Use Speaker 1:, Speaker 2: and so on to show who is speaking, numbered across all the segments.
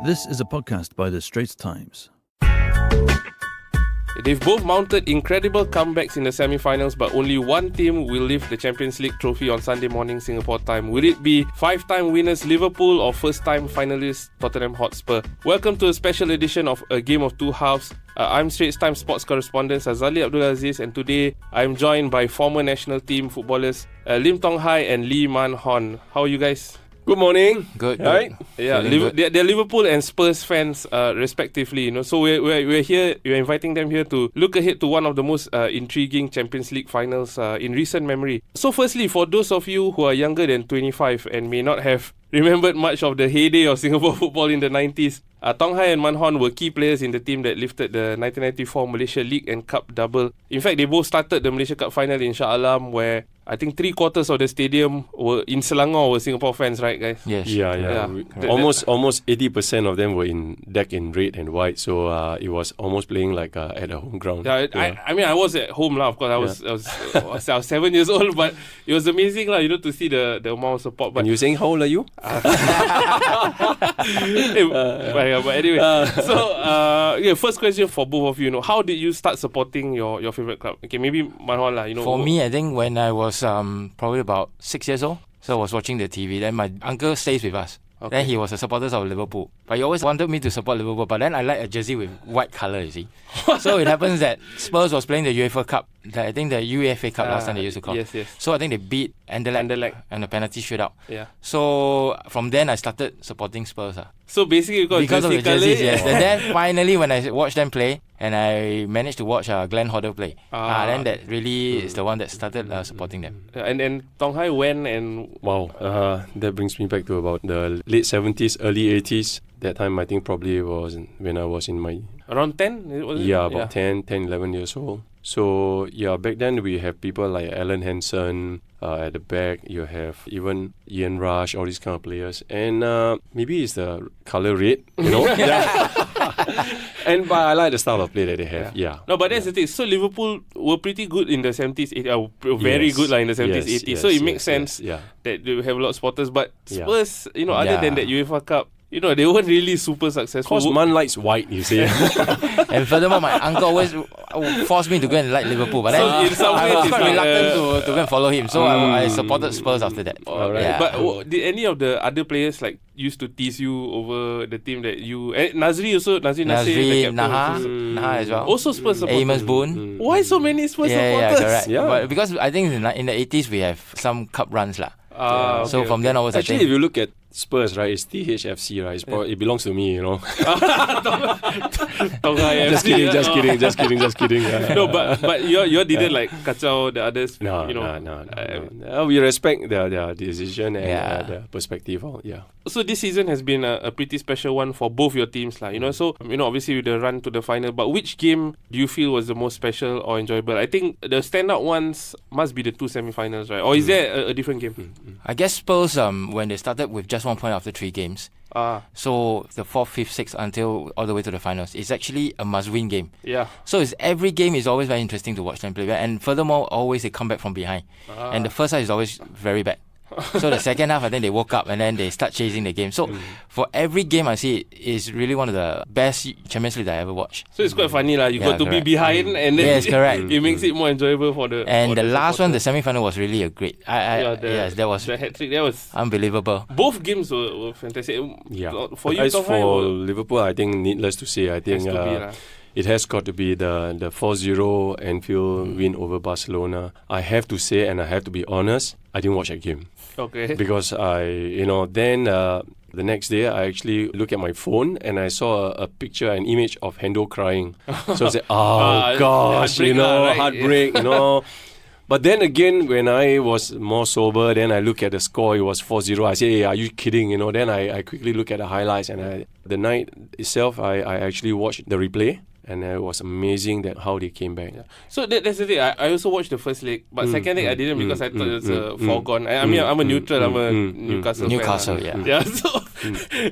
Speaker 1: This is a podcast by the Straits Times.
Speaker 2: They've both mounted incredible comebacks in the semi-finals, but only one team will lift the Champions League trophy on Sunday morning Singapore time. Will it be five-time winners Liverpool or first-time finalists Tottenham Hotspur? Welcome to a special edition of A Game of Two Halves. I'm Straits Times sports correspondent Sazali Abdul Aziz, and today I'm joined by former national team footballers Lim Tong Hai and Lee Man Hon. How are you guys?
Speaker 3: Good morning.
Speaker 4: Good.
Speaker 3: Right?
Speaker 2: Yeah, they're Liverpool and Spurs fans, respectively. You know, so we're here. We're inviting them here to look ahead to one of the most intriguing Champions League finals in recent memory. So, firstly, for those of you who are younger than 25 and may not have remembered much of the heyday of Singapore football in the 90s, Tong Hai and Man Hon were key players in the team that lifted the 1994 Malaysia League and Cup double. In fact, they both started the Malaysia Cup final in Shah Alam, where I think 3/4 of the stadium were in Selangor were Singapore fans, right, guys?
Speaker 4: Yes.
Speaker 3: Yeah. Almost 80% of them were decked in red and white, so it was almost playing like at a home ground.
Speaker 2: Yeah, I mean, I was at home lah. Of course, I was 7 years old, but it was amazing lah, to see the amount of support. But
Speaker 3: And you saying how old are you?
Speaker 2: but anyway, so first question for both of you, how did you start supporting your favorite club? Okay, maybe Man Hon lah.
Speaker 4: For me, I think when I was probably about 6 years old, so I was watching the TV. Then my uncle stays with us.
Speaker 2: Okay.
Speaker 4: Then he was a supporter of Liverpool. But he always wanted me to support Liverpool. But then I like a jersey with white colour, you see. So it happens that Spurs was playing the UEFA Cup. I think the UEFA Cup last time they used to call.
Speaker 2: Yes.
Speaker 4: So I think they beat Anderlecht and the penalty shootout.
Speaker 2: Yeah.
Speaker 4: So from then I started supporting Spurs.
Speaker 2: So basically because
Speaker 4: of the jerseys, yes. And then finally when I watched them play, and I managed to watch Glenn Hoddle play, then that really is the one that started supporting them.
Speaker 2: And Tong Hai, when and...
Speaker 3: Wow, that brings me back to about the late 70s, early 80s. That time I think probably was when I was in my...
Speaker 2: Around 10?
Speaker 3: About 10, 11 years old. So back then we have people like Alan Hansen at the back. You have even Ian Rush, all these kind of players. And maybe it's the colour red, But I like the style of play that they have. Yeah.
Speaker 2: No, but that's the thing. So Liverpool were pretty good in the 70s, 80s. Very good in the 70s, 80s. So it makes sense that they have a lot of spotters. But Spurs, other than that UEFA Cup, they weren't really super successful.
Speaker 3: Because man likes white, you see.
Speaker 4: And furthermore, my uncle always forced me to go and like Liverpool. But then
Speaker 2: in some ways
Speaker 4: I was quite reluctant to go and follow him. So I supported Spurs after that.
Speaker 2: Right. Yeah. But did any of the other players used to tease you over the team that you... Nazri also, Nazri
Speaker 4: Naha as well.
Speaker 2: Also Spurs supporters.
Speaker 4: Amos Boone.
Speaker 2: Why so many Spurs supporters?
Speaker 4: Yeah, correct. Yeah. But because I think in the 80s we have some cup runs lah. So from then onwards,
Speaker 3: actually, if you look at Spurs, right, it's THFC, right? It belongs to me, Just kidding.
Speaker 2: No, but you didn't kacau the others.
Speaker 3: No. We respect their decision and their perspective.
Speaker 2: So this season has been a pretty special one for both your teams, lah. So obviously with the run to the final. But which game do you feel was the most special or enjoyable? I think the standout ones must be the two semi-finals, right? Or is there a different game?
Speaker 4: I guess Spurs, when they started with just 1 point after 3 games. So the 4th, 5th, 6th until all the way to the finals, it's actually a must-win game.
Speaker 2: Yeah.
Speaker 4: So every game is always very interesting to watch them play. And furthermore, always they come back from behind. And the first half is always very bad. So the second half, I think they woke up and then they start chasing the game. So for every game I see, it is really one of the best Champions League that I ever watched.
Speaker 2: So it's quite funny lah. You got to be behind and then
Speaker 4: yes, correct.
Speaker 2: It makes it more enjoyable for the...
Speaker 4: And the last
Speaker 2: supporters.
Speaker 4: one, the semi-final was really a great... yes, that was
Speaker 2: the hat-trick. That was
Speaker 4: unbelievable.
Speaker 2: Both games were fantastic.
Speaker 3: Yeah.
Speaker 2: For you,
Speaker 3: as for Liverpool, I think needless to say, I think it has got to be the 4-0 Anfield win over Barcelona. I have to say, and I have to be honest, I didn't watch that game.
Speaker 2: Okay.
Speaker 3: Because then the next day I actually look at my phone and I saw a picture, an image of Hendo crying. So I said, gosh, heartbreak, But then again, when I was more sober, then I look at the score, it was 4-0. I say, hey, are you kidding? Then I quickly look at the highlights, and the night itself, I actually watched the replay. And it was amazing that how they came back.
Speaker 2: Yeah. So that's the thing. I also watched the first leg, but second leg I didn't because I thought it was foregone. I mean, I'm a neutral. I'm a Newcastle fan.
Speaker 4: Newcastle,
Speaker 2: Yeah. So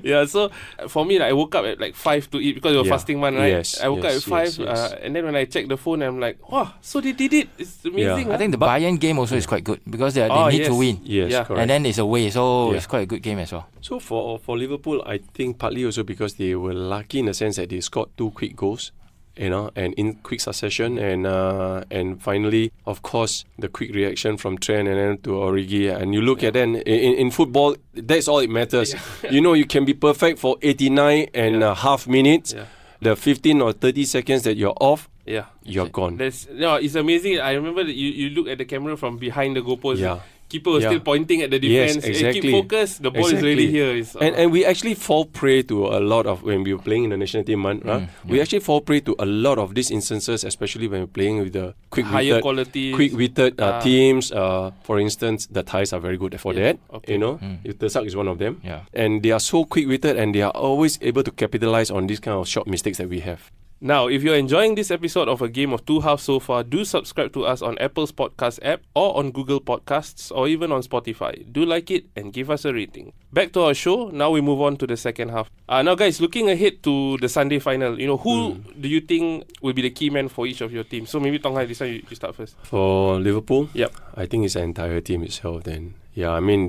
Speaker 2: Yeah, so for me, like, I woke up at like 5 to eat because it was fasting month, right?
Speaker 3: Yes,
Speaker 2: I woke up at 5,
Speaker 3: yes.
Speaker 2: and then when I checked the phone, I'm like, wow, so they did it. It's amazing.
Speaker 4: I think the Bayern game also is quite good because they need to win.
Speaker 3: Yes,
Speaker 2: Yeah.
Speaker 3: correct.
Speaker 4: And then it's away, so it's quite a good game as well.
Speaker 3: So for Liverpool, I think partly also because they were lucky in the sense that they scored 2 quick goals, and in quick succession, and finally, of course, the quick reaction from Trent and then to Origi. And you look at then in football, that's all it matters. You can be perfect for 89 and a half minutes.
Speaker 2: Yeah.
Speaker 3: The 15 or 30 seconds that you're off,
Speaker 2: Yeah.
Speaker 3: you're gone.
Speaker 2: It's amazing. I remember that you look at the camera from behind the goalpost.
Speaker 3: Yeah.
Speaker 2: Keeper was still pointing at the defense.
Speaker 3: Yes, exactly.
Speaker 2: Keep focus. The ball is already here.
Speaker 3: And we actually fall prey to a lot of, when we were playing in the national team month, we actually fall prey to a lot of these instances, especially when we're playing with the
Speaker 2: higher quality
Speaker 3: quick-witted teams. For instance, the Thais are very good for that.
Speaker 2: Okay.
Speaker 3: The Sak is one of them.
Speaker 4: Yeah.
Speaker 3: And they are so quick-witted and they are always able to capitalize on these kind of short mistakes that we have.
Speaker 2: Now, if you're enjoying this episode of A Game of Two Halves so far, do subscribe to us on Apple's podcast app or on Google Podcasts or even on Spotify. Do like it and give us a rating. Back to our show. Now we move on to the second half. Now, guys, looking ahead to the Sunday final, who do you think will be the key man for each of your teams? So maybe Tong Hai, this time you start first.
Speaker 3: For Liverpool,
Speaker 2: Yep.
Speaker 3: I think it's the entire team itself then. Yeah, I mean,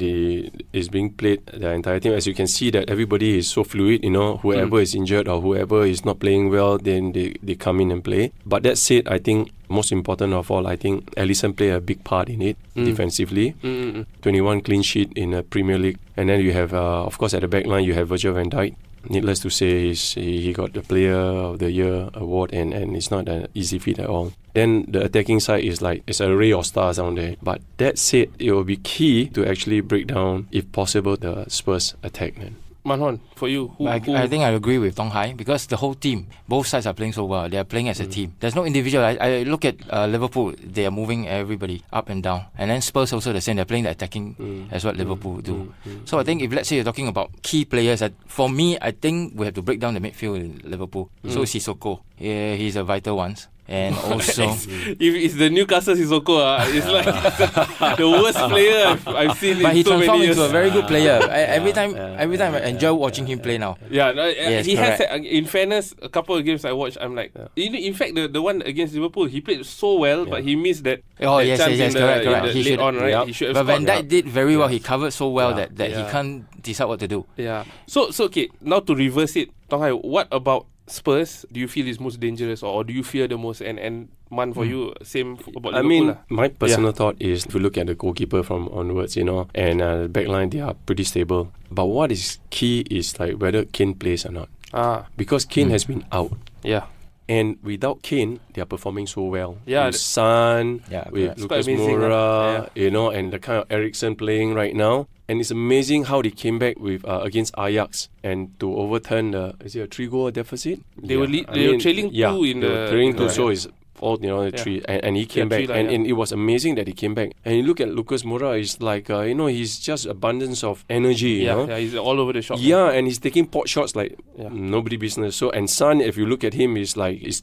Speaker 3: it's being played, the entire team. As you can see that everybody is so fluid, whoever is injured or whoever is not playing well, then they come in and play. But that said, I think most important of all, I think Alisson played a big part in it defensively. 21 clean sheet in the Premier League. And then you have, of course, at the back line, you have Virgil van Dijk. Needless to say, he got the Player of the Year award, and it's not an easy feat at all. Then the attacking side is like, it's a array of stars down there. But that said, it will be key to actually break down, if possible, the Spurs attack then.
Speaker 2: Manhon, for you, who?
Speaker 4: I think I agree with Tong Hai because the whole team, both sides are playing so well. They are playing as a team. There's no individual. I look at Liverpool, they are moving everybody up and down. And then Spurs also the same. They're playing the attacking as what Liverpool do. So I think if let's say you're talking about key players, for me, I think we have to break down the midfield in Liverpool. So Sissoko, he's a vital one. And also,
Speaker 2: if it's the Newcastle Sissoko, it's like the worst player I've seen
Speaker 4: but
Speaker 2: in
Speaker 4: he
Speaker 2: so many
Speaker 4: transformed
Speaker 2: years.
Speaker 4: into a very good player. Every time I enjoy watching him play now.
Speaker 2: Yeah,
Speaker 4: Yes,
Speaker 2: he has.
Speaker 4: correct.
Speaker 2: In fairness, a couple of games I watched, I'm like, in fact, the one against Liverpool, he played so well, but he missed that.
Speaker 4: Oh,
Speaker 2: that
Speaker 4: yes,
Speaker 2: chance
Speaker 4: yes,
Speaker 2: in
Speaker 4: correct.
Speaker 2: the
Speaker 4: He
Speaker 2: late
Speaker 4: should,
Speaker 2: on, right?
Speaker 3: yeah.
Speaker 2: He should have
Speaker 4: But Van
Speaker 2: scored.
Speaker 4: Dijk did very well. He covered so well that he
Speaker 2: Yeah.
Speaker 4: can't decide what to do.
Speaker 2: Yeah. So okay. Now to reverse it, Tong Hai, what about Spurs do you feel is most dangerous, or do you fear the most? And Man, for you, same about
Speaker 3: I
Speaker 2: Liverpool.
Speaker 3: mean, my personal thought is, if you look at the goalkeeper from onwards, and the backline, they are pretty stable. But what is key is like whether Kane plays or not. Because Kane has been out.
Speaker 2: Yeah.
Speaker 3: And without Kane, they are performing so well.
Speaker 2: Yeah,
Speaker 3: With Son,
Speaker 4: Yeah,
Speaker 3: with
Speaker 2: it's quite
Speaker 3: Lucas
Speaker 2: amazing,
Speaker 3: Moura, and the kind of Eriksen playing right now. And it's amazing how they came back with against Ajax and to overturn the 3-goal deficit.
Speaker 2: They were trailing 2 in
Speaker 3: they
Speaker 2: the.
Speaker 3: were trailing 2,
Speaker 2: yeah.
Speaker 3: so it's all the 3, and he came back,
Speaker 2: three,
Speaker 3: and it was amazing that he came back. And you look at Lucas Moura, it's like he's just abundance of energy.
Speaker 2: Yeah, he's all over the shop.
Speaker 3: Yeah, and he's taking pot shots like nobody business. So, and Son, if you look at him, is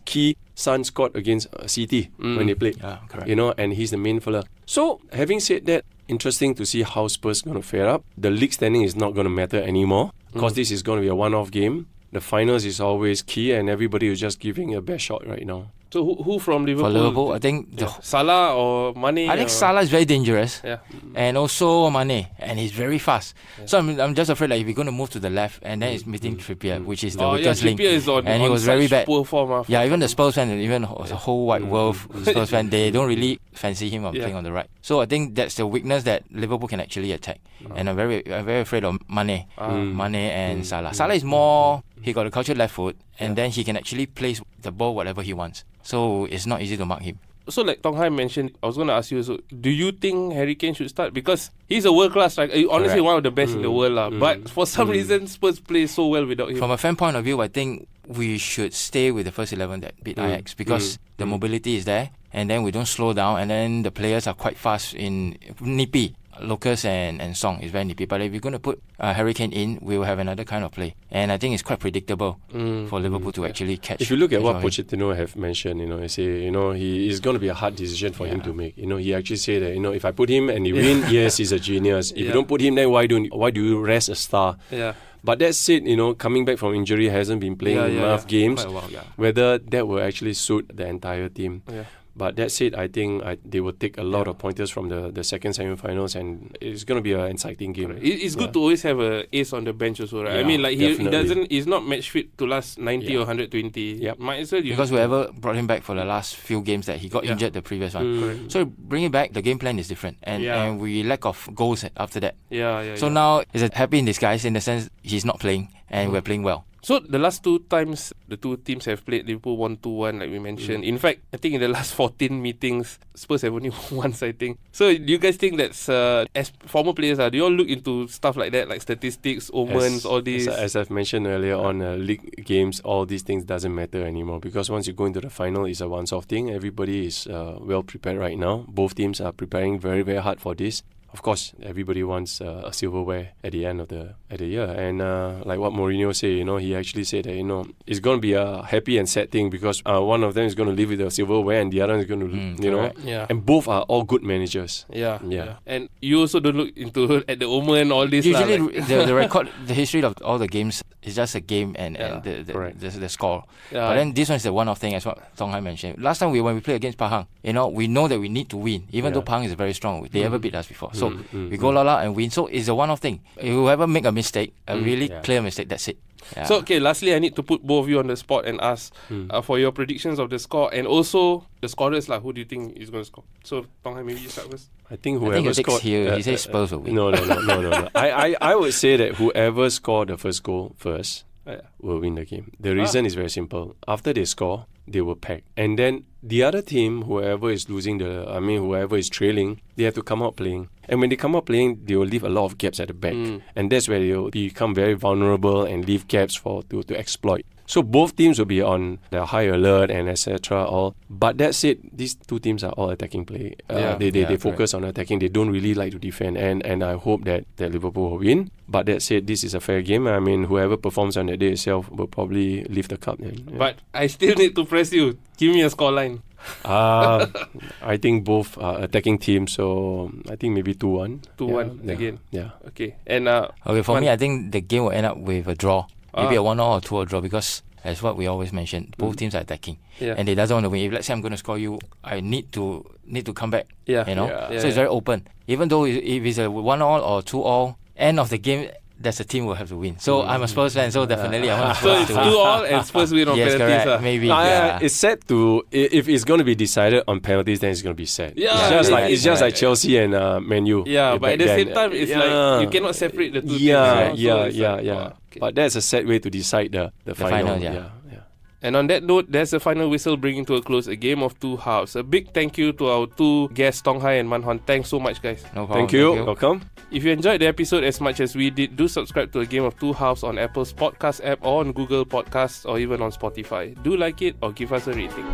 Speaker 3: key. Son scored against City when they played.
Speaker 4: Yeah, correct.
Speaker 3: And he's the main fella. So, having said that, interesting to see how Spurs going to fare up. The league standing is not going to matter anymore because this is going to be a one-off game. The finals is always key, and everybody is just giving a best shot right now.
Speaker 2: So who from Liverpool?
Speaker 4: For Liverpool, I think
Speaker 2: Salah or Mane?
Speaker 4: I think Salah is very dangerous.
Speaker 2: Yeah.
Speaker 4: And also Mane, and he's very fast. Yeah. So I'm just afraid if we're going to move to the left, and then it's meeting Trippier, which is the weakest link.
Speaker 2: Trippier is on,
Speaker 4: and he was very bad.
Speaker 2: Poor form.
Speaker 4: Yeah, even the Spurs fan, even the whole wide world Spurs fan, they don't really fancy him on playing on the right. So I think that's the weakness that Liverpool can actually attack. And I'm very afraid of Mane, and Salah. Salah is more. He got a cultured left foot, and then he can actually place the ball whatever he wants. So it's not easy to mark him.
Speaker 2: So like Tong Hai mentioned, I was going to ask you, so do you think Harry Kane should start? Because he's a world-class striker, honestly one of the best in the world. But for some reason, Spurs play so well without him.
Speaker 4: From a fan point of view, I think we should stay with the first 11 that beat Ajax because the mobility is there, and then we don't slow down, and then the players are quite fast in nippy. Lucas and Song is very nippy. But if you're going to put Harry Kane in, we will have another kind of play. And I think it's quite predictable for Liverpool to actually catch.
Speaker 3: If you look at what
Speaker 4: him.
Speaker 3: Pochettino have mentioned, he say, he is going to be a hard decision for him to make. He actually said that, if I put him and he win, yes, he's a genius. If you don't put him, then why do you rest a star?
Speaker 2: Yeah.
Speaker 3: But that said, coming back from injury, hasn't been playing enough games.
Speaker 4: Quite a while,
Speaker 3: Whether that will actually suit the entire team.
Speaker 2: Yeah.
Speaker 3: But that said, I think they will take a lot of pointers from the second semi-finals, and it's going to be an exciting game.
Speaker 2: It's good to always have a ace on the bench also, right?
Speaker 3: Yeah,
Speaker 2: I mean, like he's not match fit to last 90 or 120.
Speaker 3: Yep.
Speaker 2: Might as well
Speaker 4: because whoever brought him back for the last few games that he got injured the previous one. So bring him back, the game plan is different, and we lack of goals after that. So now it's a happy in disguise in the sense he's not playing and we're playing well.
Speaker 2: So the last two times the two teams have played, Liverpool won 2-1 like we mentioned. In fact, I think in the last 14 meetings, Spurs have only won once, I think. So do you guys think that's, as former players, do you all look into stuff like that, like statistics, omens, all these?
Speaker 3: As I've mentioned earlier on, league games, all these things doesn't matter anymore, because once you go into the final, it's a once-off thing. Everybody is well prepared right now. Both teams are preparing very, very hard for this. Of course, everybody wants a silverware at the end of the year. And like what Mourinho said, he actually said that, it's going to be a happy and sad thing, because one of them is going to leave with the silverware and the other is going to, and both are all good managers.
Speaker 2: Yeah. And you also don't look into at the omen, all this.
Speaker 4: Usually the record, the history of all the games is just a game and the score. Yeah. But then this one is the one-off thing, as what Tong mentioned. Last time when we played against Pahang, we know that we need to win, even though Pahang is very strong. They ever beat us before. So we go la and win. So it's a one-off thing. If you ever make a mistake, a really clear mistake, that's it. Yeah.
Speaker 2: So lastly, I need to put both of you on the spot and ask for your predictions of the score and also the scorers. Who do you think is going to score? So Tong, maybe you start first.
Speaker 3: I think whoever scored
Speaker 4: here, he says Spurs will win.
Speaker 3: No. I would say that whoever scored the first goal first will win the game. The reason is very simple. After they score, they will pack. And then the other team, whoever is whoever is trailing, they have to come out playing. And when they come out playing, they will leave a lot of gaps at the back. And that's where they will become very vulnerable and leave gaps to exploit. So both teams will be on the high alert and etc. all. But that said, these two teams are all attacking play. They focus on attacking. They don't really like to defend. And I hope that Liverpool will win. But that said, this is a fair game. I mean, whoever performs on that day itself will probably lift the cup.
Speaker 2: But I still need to press you. Give me a scoreline.
Speaker 3: I think both are attacking teams, so I think maybe 2-1.
Speaker 2: 2-1 again.
Speaker 3: Yeah.
Speaker 2: Okay. And
Speaker 4: for me, I think the game will end up with a draw. Maybe a 1-0 or 2-0 draw, because as what we always mentioned, both teams are attacking, and they doesn't want to win. If let's say I'm going to score you, I need to come back. So it's very open. Even though if it's a 1-0 or 2-0, end of the game, that's a team will have to win. So I'm a Spurs fan, so definitely I want Spurs to win.
Speaker 2: So it's 2-2 and Spurs win on penalties.
Speaker 4: Maybe.
Speaker 3: It's set to, if it's going to be decided on penalties, then it's going to be set. It's just like Chelsea and Man U.
Speaker 2: Yeah, but at the same time, it's like you cannot separate the two teams.
Speaker 3: But that's a set way to decide the final.
Speaker 2: And on that note, there's a final whistle bringing to a close a game of two halves. A big thank you to our two guests, Tong Hai and Man Hon. Thanks so much, guys.
Speaker 4: No problem.
Speaker 3: Thank you. Welcome.
Speaker 2: If you enjoyed the episode as much as we did, do subscribe to A Game of Two Halves on Apple's podcast app or on Google Podcasts or even on Spotify. Do like it or give us a rating.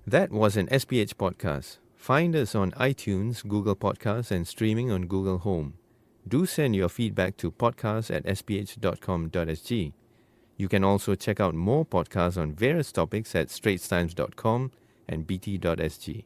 Speaker 5: That was an SPH podcast. Find us on iTunes, Google Podcasts and streaming on Google Home. Do send your feedback to podcast@sph.com.sg. You can also check out more podcasts on various topics at straitstimes.com and bt.sg.